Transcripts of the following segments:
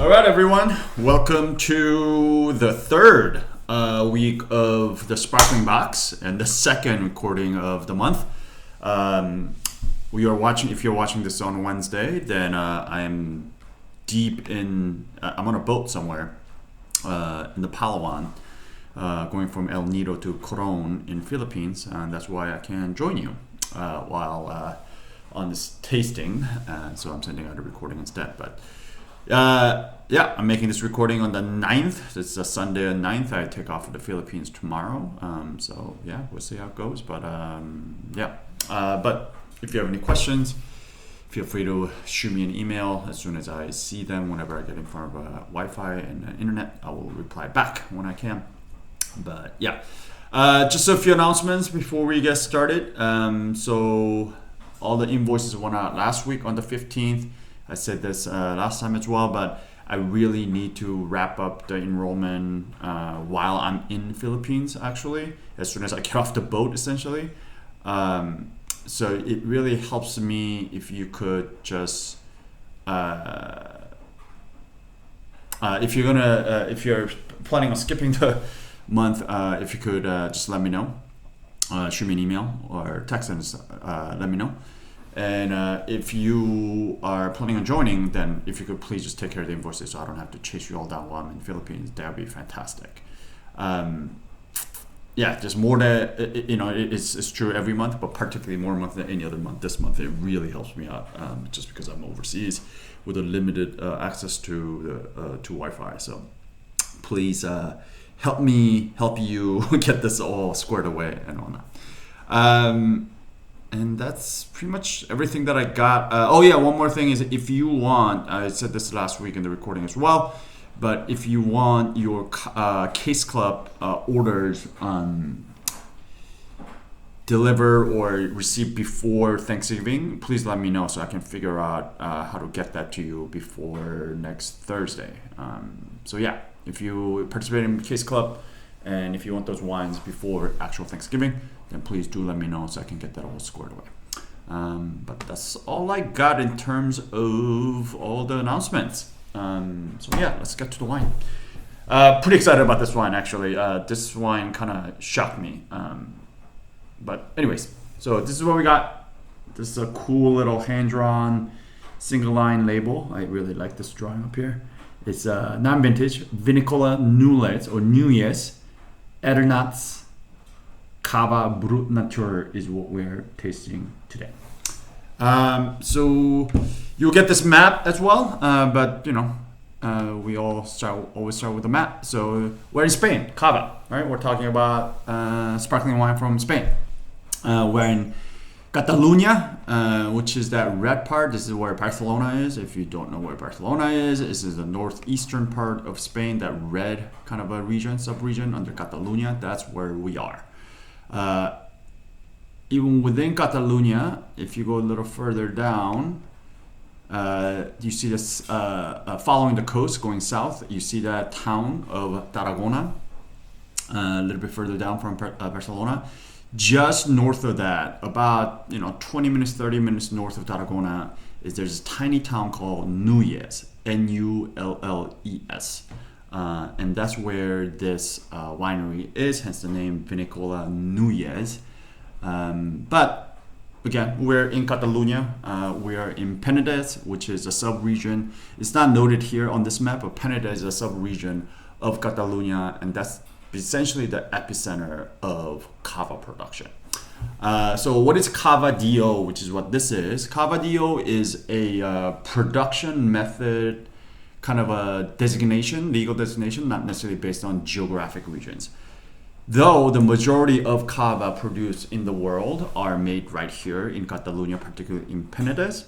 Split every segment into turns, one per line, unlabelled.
All right, everyone. Welcome to the third week of the Sparkling Box and the second recording of the month. We are watching. If you're watching this on Wednesday, then I am deep in. I'm on a boat somewhere in the Palawan, going from El Nido to Coron in Philippines, and that's why I can join you while on this tasting. So I'm sending out a recording instead, but. Yeah, I'm making this recording on the 9th. It's a Sunday the 9th. I take off for the Philippines tomorrow. So yeah, we'll see how it goes. But but if you have any questions, feel free to shoot me an email as soon as I see them. Whenever I get in front of Wi-Fi and internet, I will reply back when I can. But yeah, just a few announcements before we get started. So all the invoices went out last week on the 15th. I said this last time as well, but I really need to wrap up the enrollment while I'm in Philippines, actually, as soon as I get off the boat, essentially. So it really helps me if you could just, if you're planning on skipping the month, if you could just let me know, shoot me an email or text and let me know. And if you are planning on joining, then if you could please just take care of the invoices so I don't have to chase you all down while I'm in the Philippines, that would be fantastic. Yeah, just more than, it's true every month, but particularly more month than any other month. This month, it really helps me out just because I'm overseas with a limited access to Wi-Fi. So please help you get this all squared away and whatnot. And that's pretty much everything that I got. One more thing is if you want, I said this last week in the recording as well, but if you want your Case Club orders delivered or received before Thanksgiving, please let me know so I can figure out how to get that to you before next Thursday. So yeah, if you participate in Case Club and if you want those wines before actual Thanksgiving, then please do let me know so I can get that all squared away. But that's all I got in terms of all the announcements. So yeah, let's get to the wine. Pretty excited about this wine, actually. This wine kind of shocked me. But anyways, so this is what we got. This is a cool little hand-drawn single line label. I really like this drawing up here. It's non-vintage Vinicola Nulles or Nulles, Adernats, Cava Brut nature is what we're tasting today. So you'll get this map as well, but we always start with the map. So we're in Spain, Cava, right? We're talking about sparkling wine from Spain. We're in Catalunya, which is that red part. This is where Barcelona is. If you don't know where Barcelona is, this is the northeastern part of Spain, that red kind of a sub-region under Catalunya. That's where we are. Even within Catalunya, if you go a little further down, you see this, following the coast going south, you see that town of Tarragona, a little bit further down from Barcelona. Just north of that, about 20 minutes, 30 minutes north of Tarragona, there's a tiny town called Nulles, Nulles. And that's where this winery is, hence the name Vinicola Nulles. But again, we're in Catalunya. We are in Penedès, which is a sub-region. It's not noted here on this map, but Penedès is a sub-region of Catalunya, and that's essentially the epicenter of Cava production. So what is Cava DO, which is what this is? Cava DO is a production method, kind of a designation, legal designation, not necessarily based on geographic regions. Though the majority of Cava produced in the world are made right here in Catalonia, particularly in Penedès,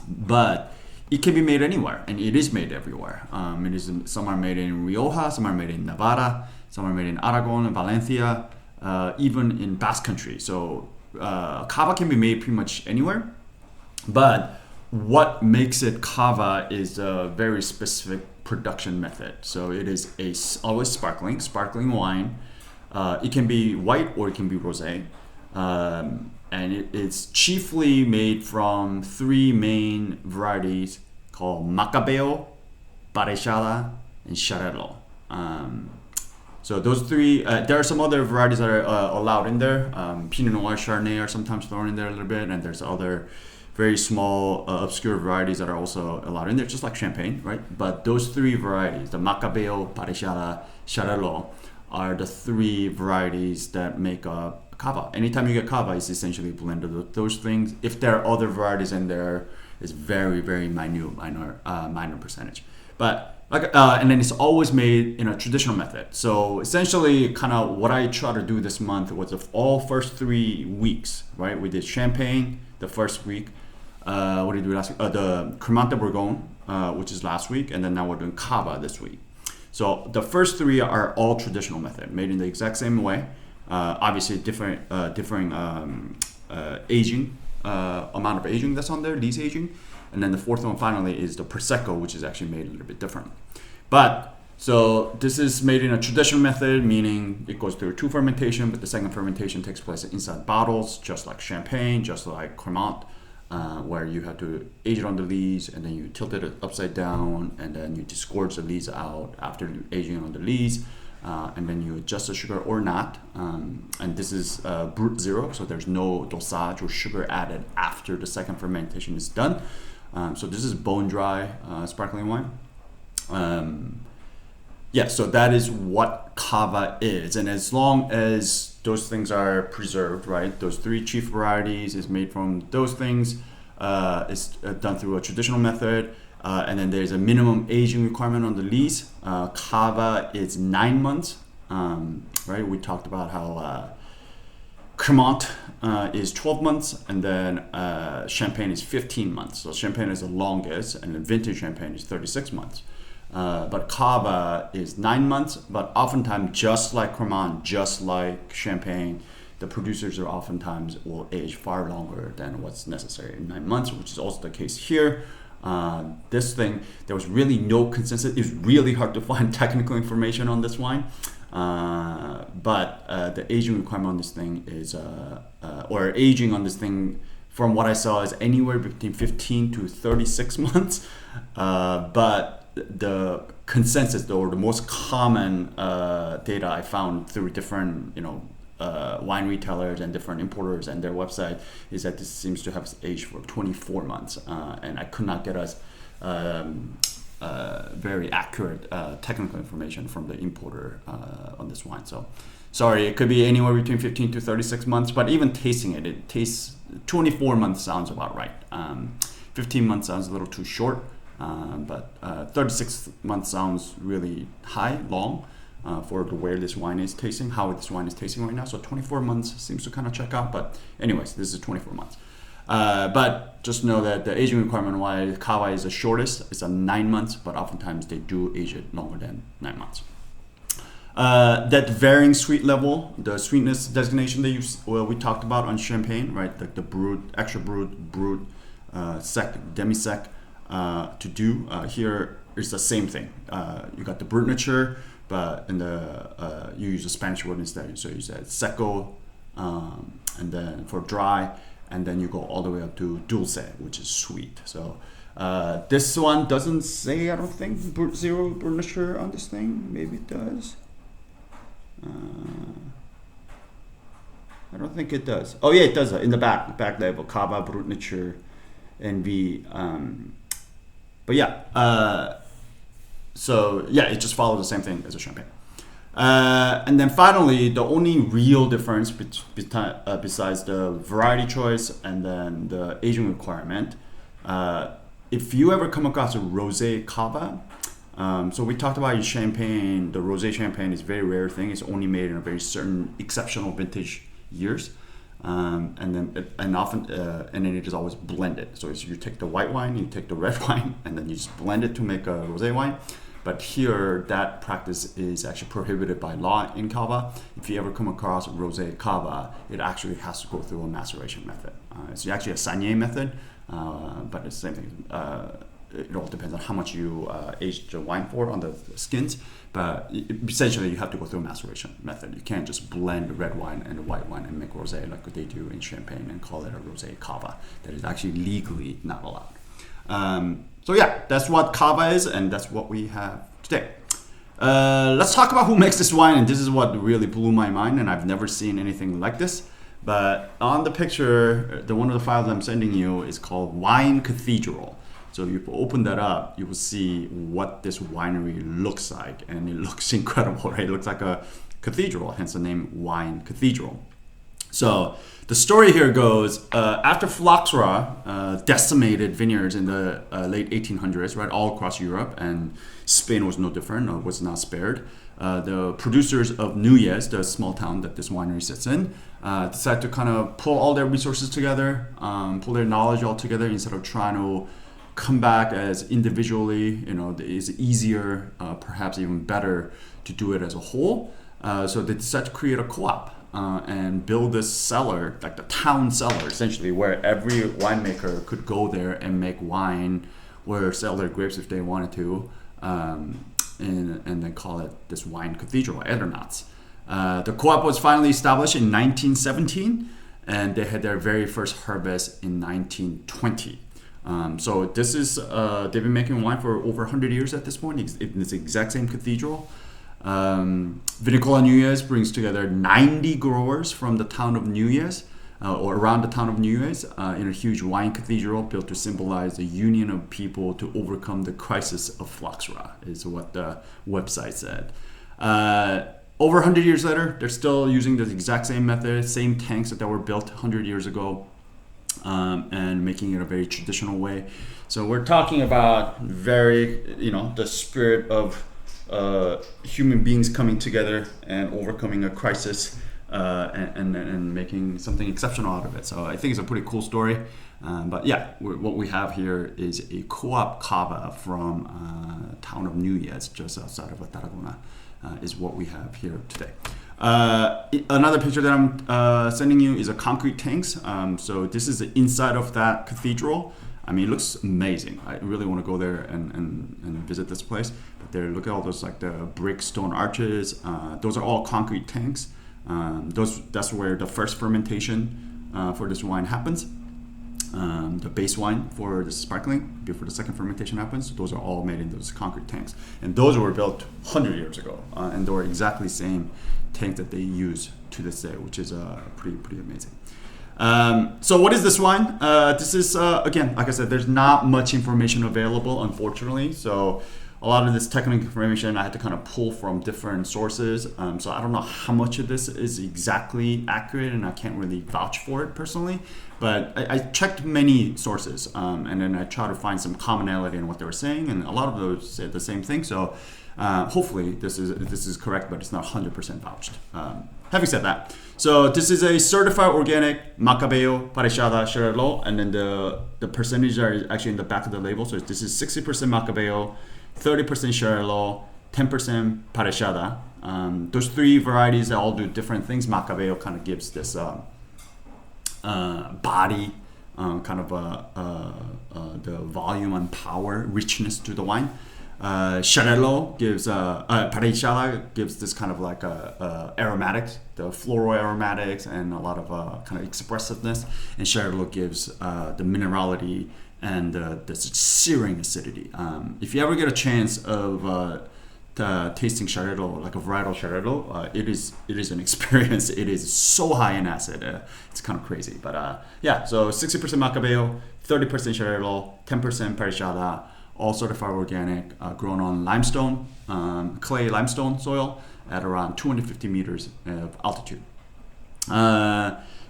but it can be made anywhere, and it is made everywhere. Some are made in Rioja, some are made in Navarra, some are made in Aragon and Valencia, even in Basque Country. So Cava can be made pretty much anywhere, but what makes it Cava is a very specific production method. So it is always sparkling wine. It can be white or it can be rosé. And it's chiefly made from three main varieties called Macabeo, Barechada, and Xarel·lo. So those three, there are some other varieties that are allowed in there. Pinot Noir, Chardonnay are sometimes thrown in there a little bit, and there's other very small, obscure varieties that are also allowed in there, just like Champagne, right? But those three varieties, the Macabeo, Barechada, Xarel·lo, are the three varieties that make up Cava. Anytime you get Cava, it's essentially a blend of those things. If there are other varieties in there, it's very, very minor percentage. But and then it's always made in a traditional method. So essentially, kind of what I try to do this month was all first 3 weeks, right? We did Champagne the first week. What did we do last week? The Cremant de Bourgogne, which is last week, and then now we're doing Cava this week. So the first 3 are all traditional method, made in the exact same way. Obviously, different aging, amount of aging that's on there, lees aging. And then the fourth one finally is the Prosecco, which is actually made a little bit different. But so this is made in a traditional method, meaning it goes through 2 fermentation, but the second fermentation takes place inside bottles, just like Champagne, just like Cremant, where you have to age it on the lees, and then you tilt it upside down, and then you disgorge the lees out after aging on the lees, and then you adjust the sugar or not. And this is Brut 0, so there's no dosage or sugar added after the second fermentation is done. So this is bone dry sparkling wine. So that is what Cava is. And as long as those things are preserved, right, those 3 chief varieties is made from those things, it's done through a traditional method. And then there's a minimum aging requirement on the lees. Cava is 9 months, right? We talked about how Cremant is 12 months, and then Champagne is 15 months. So Champagne is the longest, and then vintage Champagne is 36 months. But Cava is 9 months, but oftentimes, just like Cremant, just like Champagne, the producers are oftentimes will age far longer than what's necessary in 9 months, which is also the case here. This thing, there was really no consensus. It's really hard to find technical information on this wine. But the aging requirement on this thing is, or aging on this thing, from what I saw, is anywhere between 15 to 36 months. But the consensus, or the most common data I found through different, wine retailers and different importers and their website, is that this seems to have aged for 24 months. And I could not get us very accurate technical information from the importer on this wine. So sorry, it could be anywhere between 15 to 36 months, but even tasting it, it tastes 24 months sounds about right. 15 months sounds a little too short, but 36 months sounds really long for the way this wine is tasting, how this wine is tasting right now. So 24 months seems to kind of check out, but anyways, this is 24 months. But just know that the aging requirement, why Cava is the shortest, it's 9 months, but oftentimes they do age it longer than 9 months. That varying sweet level, the sweetness designation that we talked about on Champagne, right? Like the Brut, extra Brut, sec, demi-sec, to do. Here is the same thing. You got the Brut mature, but in the you use a Spanish word instead. So you said seco, and then for dry, and then you go all the way up to dulce, which is sweet. So this one doesn't say, I don't think, Brut 0, Brut mature on this thing. Maybe it does. I don't think it does. Oh yeah, it does. In the back label, Cava, Brut mature, NV. But yeah, so yeah, it just follows the same thing as a Champagne. And then finally, the only real difference besides the variety choice and then the aging requirement, if you ever come across a rosé Cava, so we talked about in Champagne, the rosé Champagne is a very rare thing. It's only made in a very certain exceptional vintage years, and then it is always blended. So you take the white wine, you take the red wine, and then you just blend it to make a rosé wine. But here, that practice is actually prohibited by law in Cava. If you ever come across rosé Cava, it actually has to go through a maceration method. It's actually a saignée method, but it's the same thing. It all depends on how much you age the wine for on the skins. But essentially, you have to go through a maceration method. You can't just blend the red wine and the white wine and make rosé like what they do in Champagne and call it a rosé Cava. That is actually legally not allowed. So yeah, that's what Cava is, and that's what we have today. Let's talk about who makes this wine, and this is what really blew my mind, and I've never seen anything like this. But on the picture, the one of the files I'm sending you is called Wine Cathedral. So if you open that up, you will see what this winery looks like, and it looks incredible, right? It looks like a cathedral, hence the name Wine Cathedral. So the story here goes, after phylloxera decimated vineyards in the late 1800s, right, all across Europe, and Spain was no different, was not spared. The producers of Nulles, the small town that this winery sits in, decided to kind of pull all their resources together, pull their knowledge all together instead of trying to come back as individually. You know, it's easier, perhaps even better to do it as a whole. So they decided to create a co-op and build this cellar, like the town cellar, essentially, where every winemaker could go there and make wine or sell their grapes if they wanted to, and then call it this Wine Cathedral, Adernats. The co-op was finally established in 1917, and they had their very first harvest in 1920. So this is, they've been making wine for over 100 years at this point. It's the exact same cathedral. Vinicola Nulles brings together 90 growers from the town of Nulles, or around the town of Nulles, in a huge wine cathedral built to symbolize the union of people to overcome the crisis of phylloxera, is what the website said. Over 100 years later, they're still using the exact same method, same tanks that were built 100 years ago, and making it a very traditional way. So we're talking about very, the spirit of human beings coming together and overcoming a crisis, and making something exceptional out of it. So I think it's a pretty cool story. But yeah, what we have here is a co-op Cava from town of Nulles, just outside of Tarragona, is what we have here today. Another picture that I'm sending you is a concrete tanks. So this is the inside of that cathedral. I mean, it looks amazing. I really want to go there and visit this place. But there, look at all those, like the brick stone arches. Those are all concrete tanks. That's where the first fermentation for this wine happens. The base wine for the sparkling, before the second fermentation happens, those are all made in those concrete tanks. And those were built 100 years ago. And they were exactly the same tank that they use to this day, which is pretty amazing. So what is this wine? This is, again, like I said, there's not much information available, unfortunately. So a lot of this technical information I had to kind of pull from different sources. So I don't know how much of this is exactly accurate, and I can't really vouch for it personally. But I checked many sources, and then I tried to find some commonality in what they were saying, and a lot of those said the same thing. So hopefully this is correct, but it's not 100% vouched. Having said that, so this is a certified organic Macabeo, Parechada, Xarel-lo, and then the percentage are actually in the back of the label. So this is 60% Macabeo, 30% Xarel-lo, 10% Parechada. Those three varieties that all do different things. Macabeo kind of gives this body, kind of the volume and power, richness to the wine. Xarel-lo gives, Parechada gives this kind of like aromatics, the floral aromatics, and a lot of kind of expressiveness. And Xarel-lo gives the minerality and the searing acidity. If you ever get a chance of tasting Xarel-lo, like a varietal Xarel-lo, it is an experience. It is so high in acid. It's kind of crazy. But yeah, so 60% Macabeo, 30% Xarel-lo, 10% Parechada, all certified organic, grown on limestone, clay limestone soil at around 250 meters of altitude.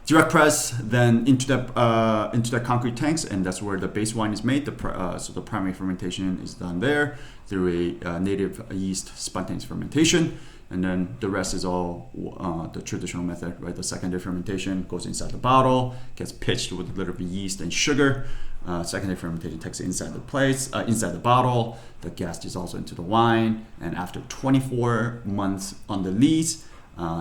Direct press then into the concrete tanks, and that's where the base wine is made. So the primary fermentation is done there through a native yeast spontaneous fermentation, and then the rest is all the traditional method, right? The secondary fermentation goes inside the bottle, gets pitched with a little bit of yeast and sugar. Secondary fermentation takes it inside the place, inside the bottle. The gas is also into the wine, and after 24 months on the lees,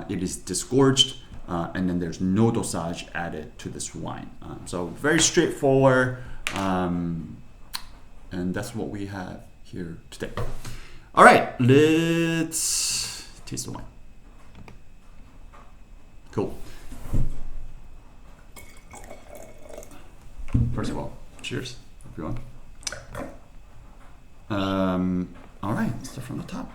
it is disgorged. And then there's no dosage added to this wine. So very straightforward, and that's what we have here today. All right, let's taste the wine. Cool. First of all, cheers, everyone. All right, let's start from the top.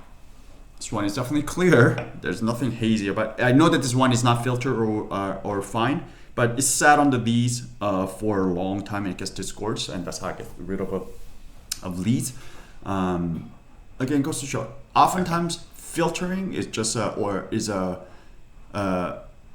This one is definitely clear. There's nothing hazy about it. I know that this one is not filtered or fine, but it's sat on the lees for a long time and it gets disgorged, and that's how I get rid of lees. Again, goes to show, oftentimes filtering is just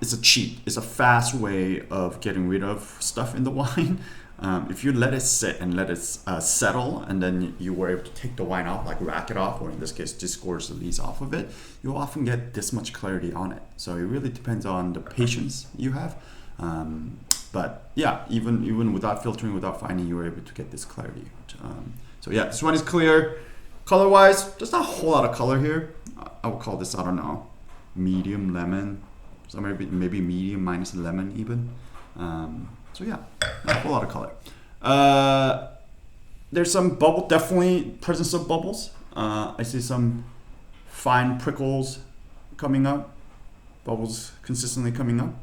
it's a cheat. It's a fast way of getting rid of stuff in the wine. If you let it sit and let it settle, and then you were able to take the wine off, like rack it off, or in this case, disgorge the lees off of it, you'll often get this much clarity on it. So it really depends on the patience you have. But yeah, even without filtering, without fining, you were able to get this clarity. So yeah, this one is clear. Color-wise, there's not a whole lot of color here. I would call this, I don't know, medium lemon. So maybe medium minus lemon even. So yeah, not a whole lot of color. There's some bubble, definitely presence of bubbles. I see some fine prickles coming up, bubbles consistently coming up.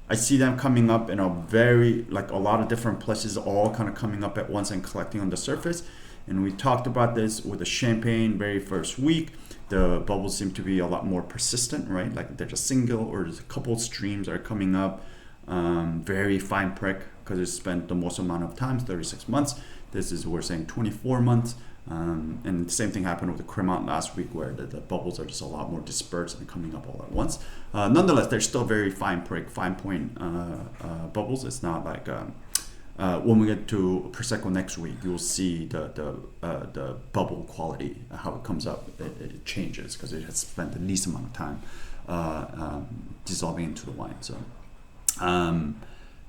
I see them coming up in a lot of different places, all kind of coming up at once and collecting on the surface. And we talked about this with the champagne very first week. The bubbles seem to be a lot more persistent, right? Like they're just single, or there's a couple of streams that are coming up. Very fine prick because it spent the most amount of time, 36 months. This is, we're saying 24 months. And the same thing happened with the Cremant last week, where the bubbles are just a lot more dispersed and coming up all at once. Nonetheless, they're still very fine prick, fine point bubbles. It's not like when we get to Prosecco next week, you'll see the bubble quality, how it comes up. It changes because it has spent the least amount of time dissolving into the wine. So.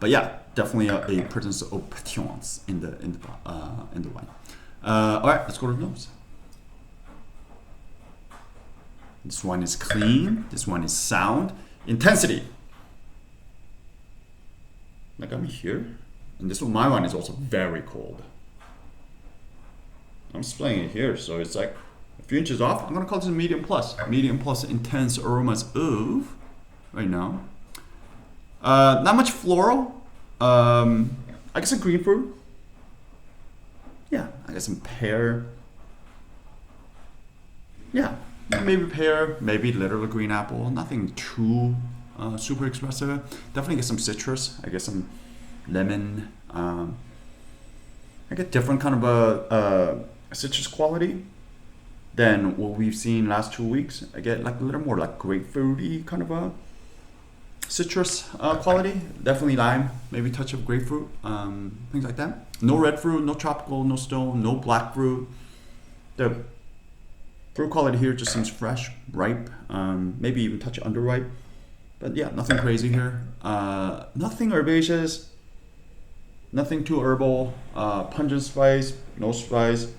But yeah, definitely a presence of pétillance in the wine. All right, let's go to the nose. This one is clean. This one is sound. Intensity. Like I'm here, and this one, my one is also very cold. I'm displaying it here, so it's like a few inches off. I'm gonna call this a medium plus. Medium plus intense aromas of right now. Not much floral. I guess a green fruit. Yeah, I guess some pear. Yeah, maybe pear, maybe literal green apple. Nothing too super expressive. Definitely get some citrus. I get some lemon. I get different kind of a citrus quality than what we've seen last 2 weeks. I get like a little more like grapefruity kind of a citrus quality. Definitely lime, maybe touch of grapefruit, things like that. No red fruit, no tropical, no stone, no black fruit. The fruit quality here just seems fresh, ripe, maybe even touch underripe. But yeah, nothing crazy here. Nothing herbaceous, nothing too herbal. Pungent spice, no spice.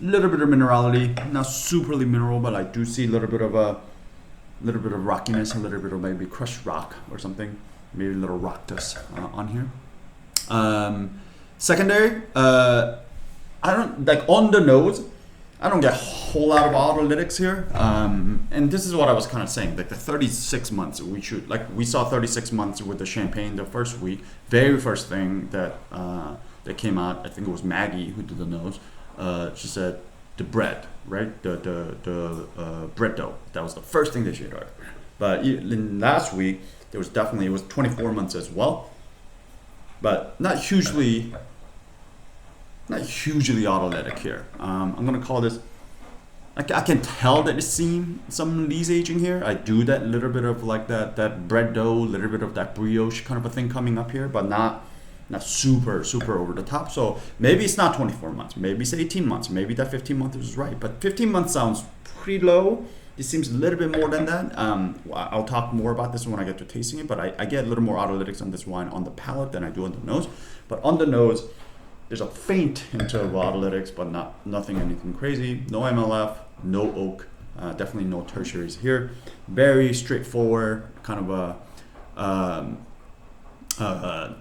Little bit of minerality, not superly mineral, but I do see a little bit of rockiness, a little bit of maybe crushed rock or something, maybe a little rock dust on here. Secondary, I don't like on the nose. I don't get a whole lot of autolytics here, and this is what I was kind of saying. Like the 36 months, we saw 36 months with the champagne the first week. Very first thing that came out, I think it was Maggie who did the nose. She said the bread, right? The bread dough. That was the first thing that she heard. But in last week, it was 24 months as well, but not hugely autolytic here. I'm gonna call this. I can tell that it's seen some lees aging here. I do that little bit of like that bread dough, little bit of that brioche kind of a thing coming up here, but not super over the top. So maybe it's not 24 months, maybe it's 18 months, maybe that 15 months is right, but 15 months sounds pretty low. It seems a little bit more than that. I'll talk more about this when I get to tasting it, but I get a little more autolytics on this wine on the palate than I do on the nose. But on the nose, there's a faint hint of autolytics, but anything crazy. No MLF, no oak, definitely no tertiaries here. Very straightforward, kind of a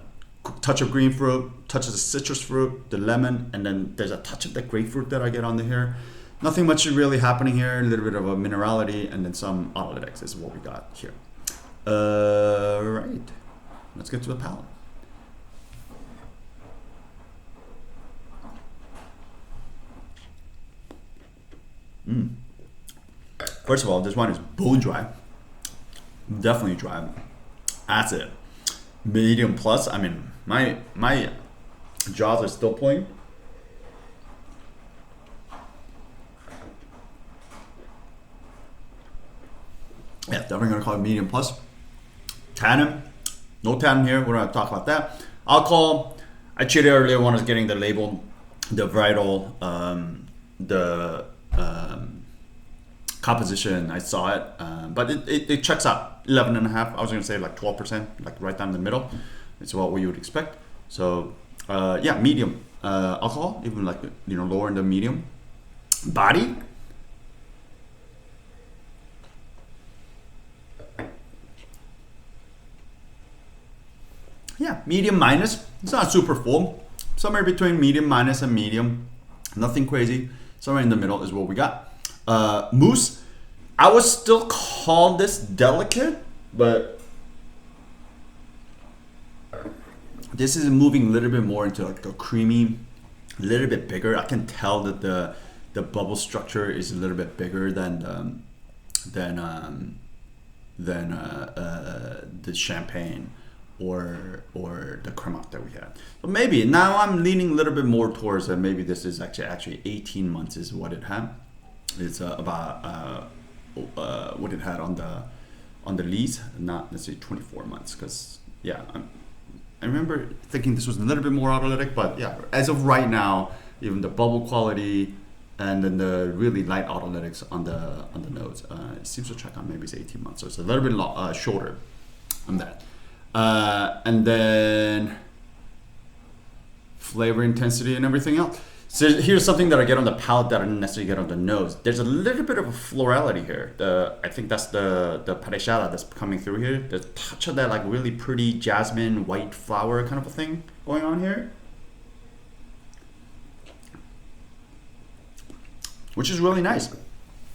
touch of green fruit, touch of the citrus fruit, the lemon, and then there's a touch of the grapefruit that I get on the here. Nothing much really happening here. A little bit of a minerality, and then some autolytics is what we got here. Right, let's get to the palate. First of all, this wine is bone dry. Definitely dry. Acid. Medium plus. I mean, my jaws are still pulling. Yeah, definitely gonna call it medium plus. Tannin. No tannin here. We're gonna talk about that. Alcohol. I cheated earlier when I was getting the label, the varietal, the composition. I saw it, but it checks out 11.5. I was gonna say like 12%, like right down the middle. It's what we would expect. So yeah, medium alcohol, even like lower in the medium. Body. Yeah, medium minus. It's not super full. Somewhere between medium minus and medium. Nothing crazy. Somewhere in the middle is what we got. Mousse. I would still call this delicate, but this is moving a little bit more into like a creamy, a little bit bigger. I can tell that the bubble structure is a little bit bigger than the champagne or the Cremant that we had. So maybe now I'm leaning a little bit more towards that. Maybe this is actually 18 months is what it had. It's about what it had on the lease, not let's say 24 months. Because yeah, I remember thinking this was a little bit more autolytic, but yeah, as of right now, even the bubble quality and then the really light autolytics on the nose, it seems to check on maybe it's 18 months, so it's a little bit shorter on that. And then flavor intensity and everything else. So here's something that I get on the palate that I didn't necessarily get on the nose. There's a little bit of a florality here. I think that's the parechada that's coming through here. There's a touch of that like really pretty jasmine white flower kind of a thing going on here, which is really nice.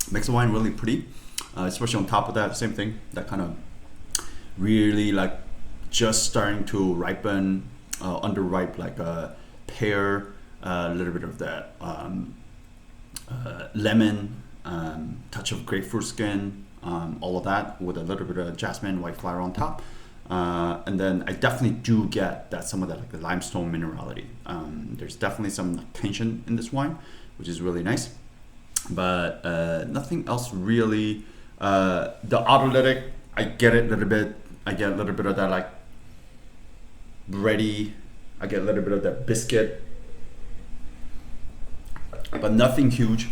Makes the wine really pretty, especially on top of that. Same thing, that kind of really like just starting to ripen, underripe, like a pear. A little bit of that lemon, touch of grapefruit skin, all of that with a little bit of jasmine white flower on top, and then I definitely do get that some of that like the limestone minerality. There's definitely some tension in this wine, which is really nice, but nothing else really. The autolytic, I get it a little bit. I get a little bit of that like bready. I get a little bit of that biscuit. But nothing huge.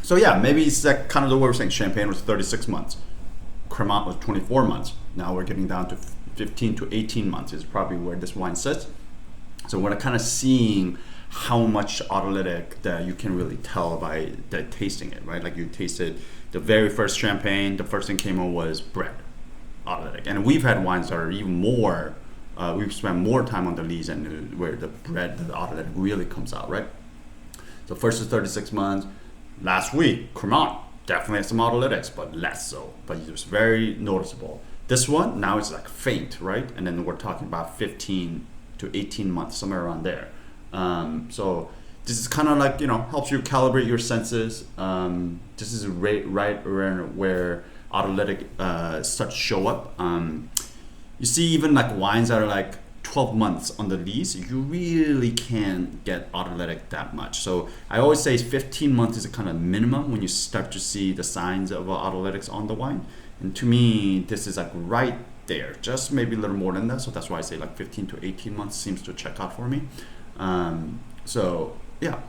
So yeah, maybe it's that kind of the way we're saying. Champagne was 36 months. Cremant was 24 months. Now we're getting down to 15 to 18 months is probably where this wine sits. So we're kind of seeing how much autolytic that you can really tell by tasting it, right? Like you tasted the very first champagne, the first thing came on was bread, autolytic. And we've had wines that are even more, we've spent more time on the lees and where the bread, the autolytic really comes out, right? So first is 36 months. Last week, Cremant definitely has some autolytics, but less so. But it was very noticeable. This one, now it's like faint, right? And then we're talking about 15 to 18 months, somewhere around there. So this is kind of like, helps you calibrate your senses. This is right around where autolytic starts to show up. You see even like wines that are like 12 months on the lease, you really can't get autolytic that much. So I always say 15 months is a kind of minimum when you start to see the signs of autolytics on the wine. And to me, this is like right there, just maybe a little more than that. So that's why I say like 15 to 18 months seems to check out for me. So yeah,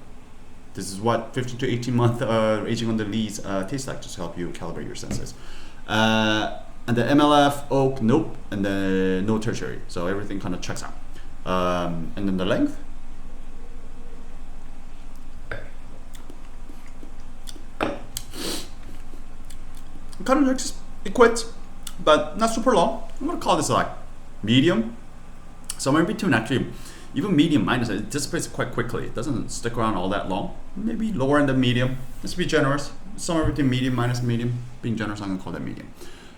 this is what 15 to 18 month aging on the lees tastes like, just to help you calibrate your senses. And the MLF, oak, nope, and then no tertiary. So everything kind of checks out. And then the length. Kind of just equates, but not super long. I'm gonna call this like medium. Somewhere in between actually, even medium minus, it dissipates quite quickly. It doesn't stick around all that long. Maybe lower in the medium. Let's be generous. Somewhere between medium minus medium. Being generous, I'm gonna call that medium.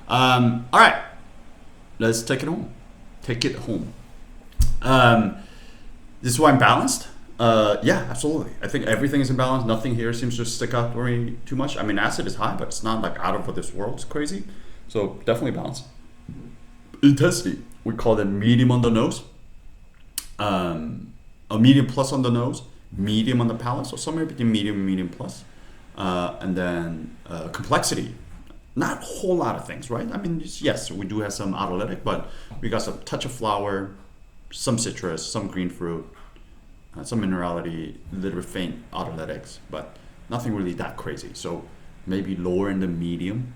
All right, let's take it home. Take it home. This wine balanced. Yeah, absolutely. I think everything is in balance. Nothing here seems to stick out very too much. I mean, acid is high, but it's not like out of this world. It's crazy. So definitely balance. Intensity, we call it medium on the nose, a medium plus on the nose, medium on the palate, so somewhere between medium and medium plus. And then complexity, not a whole lot of things, right? I mean, yes, we do have some autolytic, but we got some touch of flower, some citrus, some green fruit, some minerality, a little bit faint autolytics, but nothing really that crazy. So maybe lower in the medium.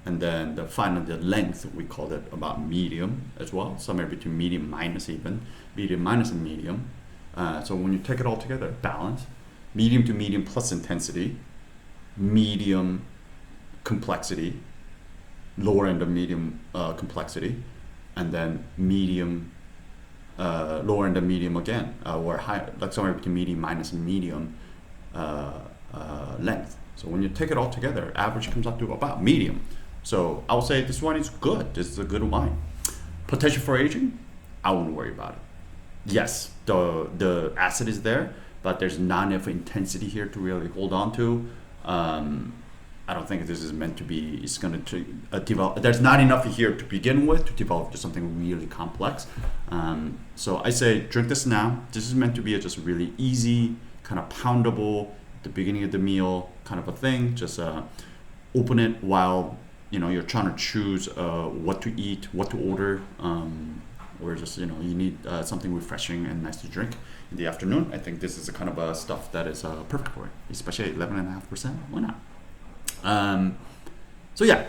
And then the length, we called it about medium as well, somewhere between medium minus even, medium minus and medium. So when you take it all together, balance, medium to medium plus intensity, medium complexity, lower end of medium complexity, and then medium, lower end of medium again, or higher, like somewhere between medium minus and medium length. So when you take it all together, average comes out to about medium. So I would say this one is good. This is a good wine. Potential for aging, I wouldn't worry about it. Yes, the acid is there, but there's not enough intensity here to really hold on to. I don't think this is meant to be, it's going to develop. There's not enough here to begin with to develop to something really complex. So I say drink this now. This is meant to be a just really easy, kind of poundable, at the beginning of the meal kind of a thing. Just open it while you're trying to choose what to eat, what to order, or just you need something refreshing and nice to drink in the afternoon. I think this is the kind of stuff that is perfect for it, especially 11.5%. Why not? So yeah,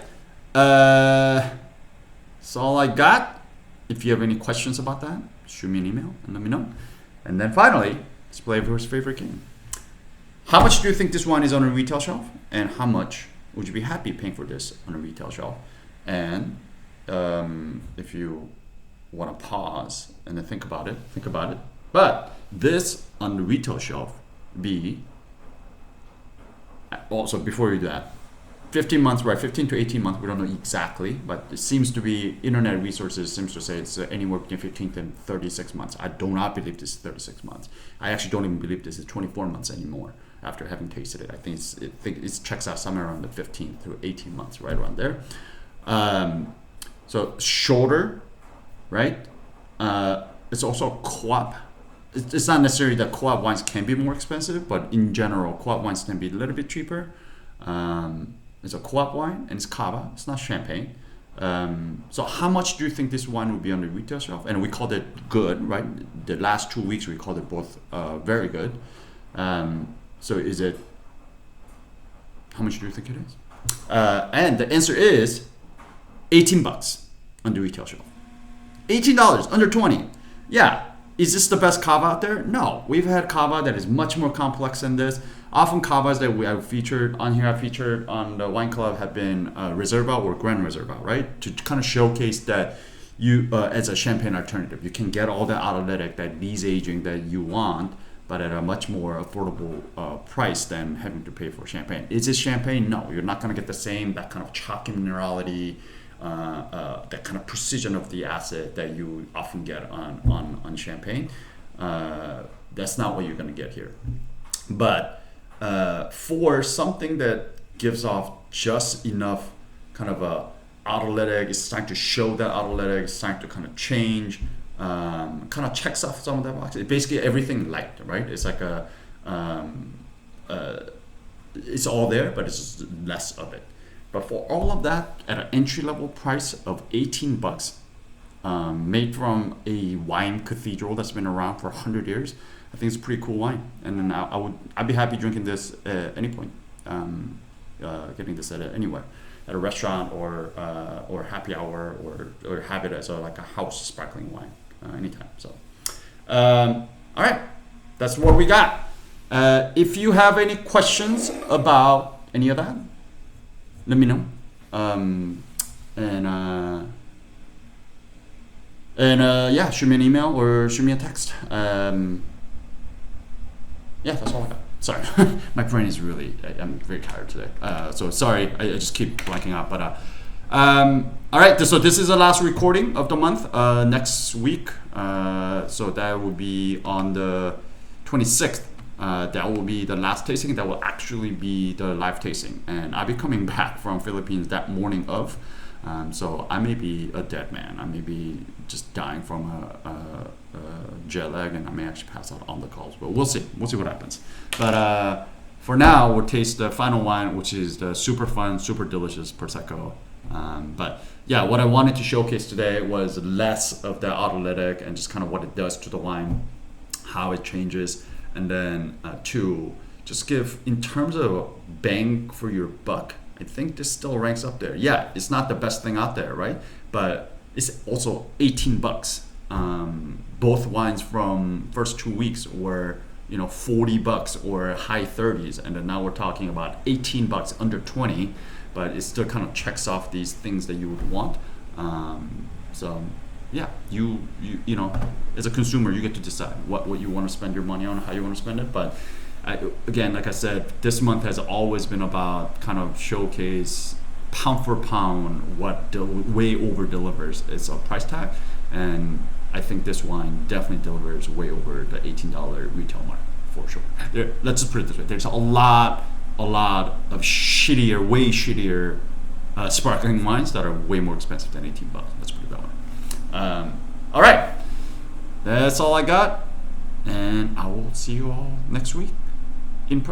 that's all I got. If you have any questions about that, shoot me an email and let me know. And then finally, it's Flavor's favorite game. How much do you think this wine is on a retail shelf, and how much would you be happy paying for this on a retail shelf? And if you want to pause and then think about it. But this on the retail shelf be also, before you do that, 15 months, right? 15 to 18 months. We don't know exactly, but it seems to be, internet resources seems to say it's anywhere between 15 and 36 months. I do not believe this is 36 months. I actually don't even believe this is 24 months anymore after having tasted it. I think it checks out somewhere around the 15 to 18 months, right around there. So shorter, right? It's also co-op. It's not necessarily that co-op wines can be more expensive, but in general, co-op wines can be a little bit cheaper. It's a co-op wine, and it's Cava. It's not champagne. So how much do you think this wine would be on the retail shelf? And we called it good, right? The last 2 weeks we called it both very good. So is it, how much do you think it is? And the answer is $18 on the retail shelf. $18, under 20. Yeah. Is this the best Cava out there? No. We've had Cava that is much more complex than this. Often Cavas that I featured on the Wine Club have been Reserva or Grand Reserva, right? To kind of showcase that you, as a champagne alternative, you can get all the autolytic, that lees aging that you want, but at a much more affordable price than having to pay for champagne. Is it champagne? No. You're not going to get the same, that kind of chalky minerality, that kind of precision of the acid that you often get on champagne. That's not what you're going to get here. But for something that gives off just enough kind of a autolytic, it's starting to show that autolytic, it's starting to kind of change, kind of checks off some of the boxes. Basically everything light, right? It's like it's all there, but it's just less of it. But for all of that, at an entry-level price of $18, made from a wine cathedral that's been around for 100 years, I think it's a pretty cool wine. And then I'd be happy drinking this at any point, getting this at anywhere, at a restaurant or happy hour, or have it as like a house sparkling wine anytime. So, all right, that's what we got. If you have any questions about any of that, let me know, yeah, shoot me an email or shoot me a text. Yeah, that's all I got. Sorry, my brain is really, I'm very tired today. So sorry, I just keep blanking out. But All right, so this is the last recording of the month. Next week, so that will be on the 26th. That will be the last tasting. That will actually be the live tasting, and I'll be coming back from Philippines that morning of. So I may be a dead man. I may be just dying from a jet lag, and I may actually pass out on the calls. But we'll see. We'll see what happens. But for now, we'll taste the final wine, which is the super fun, super delicious Prosecco. But yeah, what I wanted to showcase today was less of the autolytic and just kind of what it does to the wine, how it changes, and then two, just give, in terms of bang for your buck, I think this still ranks up there. Yeah, it's not the best thing out there, right? But it's also $18. Both wines from first 2 weeks were, $40 or high 30s, and then now we're talking about $18 under 20, but it still kind of checks off these things that you would want. So yeah, you as a consumer, you get to decide what you want to spend your money on, how you want to spend it. But again, like I said, this month has always been about kind of showcase pound for pound what way over delivers its a price tag, and I think this wine definitely delivers way over the $18 retail mark for sure. Let's just put it this way: there's a lot of shittier, way shittier sparkling wines that are way more expensive than $18. Let's put it that way. All right, that's all I got, and I will see you all next week.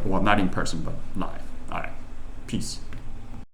Well, not in person, but live. All right, peace.